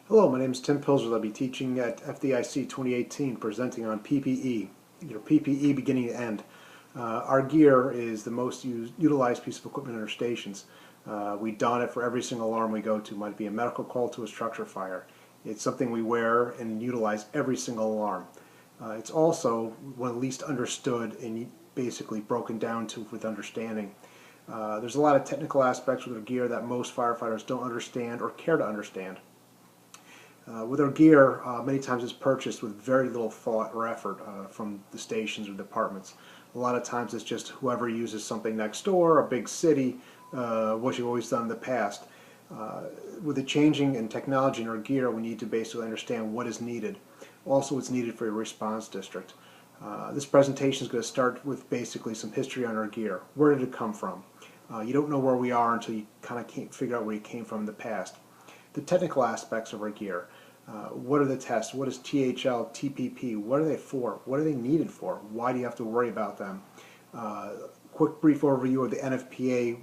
Hello, my name is Tim Pilzer. I'll be teaching at FDIC 2018, presenting on PPE, your PPE beginning to end. Our gear is the most utilized piece of equipment in our stations. We don it for every single alarm we go to. Might be a medical call to a structure fire. It's something we wear and utilize every single alarm. It's also one of the least understood and basically broken down to with understanding. There's a lot of technical aspects with our gear that most firefighters don't understand or care to understand. With our gear, many times it's purchased with very little thought or effort from the stations or departments. A lot of times it's just whoever uses something next door, a big city, what you've always done in the past. With the changing in technology in our gear, we need to basically understand what is needed. Also, what's needed for your response district. This presentation is going to start with basically some history on our gear. Where did it come from? You don't know where we are until you kind of can't figure out where you came from in the past. The technical aspects of our gear. What are the tests? What is THL, TPP? What are they for? What are they needed for? Why do you have to worry about them? Quick brief overview of the NFPA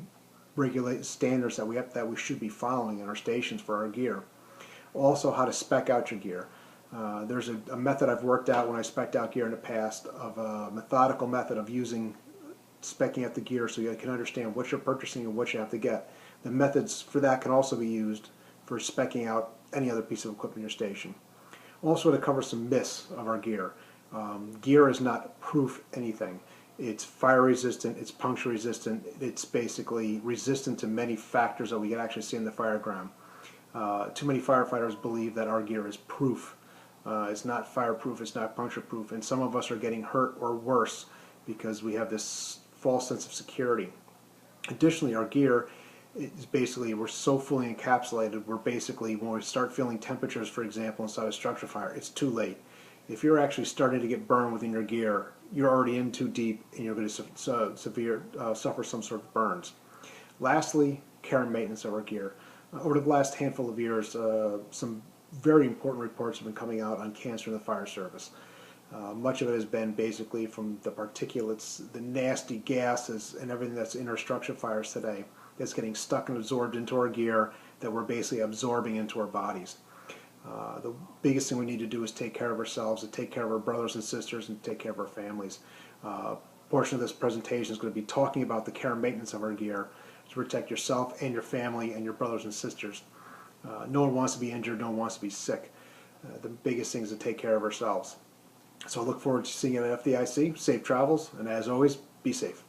regulated standards that we should be following in our stations for our gear. Also, how to spec out your gear. There's a method I've worked out when I spec'd out gear in the past, of a methodical method of specking out the gear so you can understand what you're purchasing and what you have to get. The methods for that can also be used for specking out any other piece of equipment in your station. Also, to cover some myths of our gear. Gear is not proof anything. It's fire resistant, it's puncture resistant, it's basically resistant to many factors that we can actually see in the fireground. Too many firefighters believe that our gear is proof. It's not fireproof, it's not puncture proof, and some of us are getting hurt or worse because we have this false sense of security. Additionally, our gear is basically, we're so fully encapsulated, we're basically, when we start feeling temperatures, for example, inside a structure fire, it's too late. If you're actually starting to get burned within your gear, you're already in too deep and you're going to suffer some sort of burns. Lastly, care and maintenance of our gear. Over the last handful of years, some very important reports have been coming out on cancer in the fire service. Much of it has been basically from the particulates, the nasty gases, and everything that's in our structure fires today that's getting stuck and absorbed into our gear that we're basically absorbing into our bodies. The biggest thing we need to do is take care of ourselves, and take care of our brothers and sisters, and take care of our families. A portion of this presentation is going to be talking about the care and maintenance of our gear to protect yourself and your family and your brothers and sisters. No one wants to be injured, no one wants to be sick. The biggest thing is to take care of ourselves. So I look forward to seeing you at FDIC. Safe travels, and as always, be safe.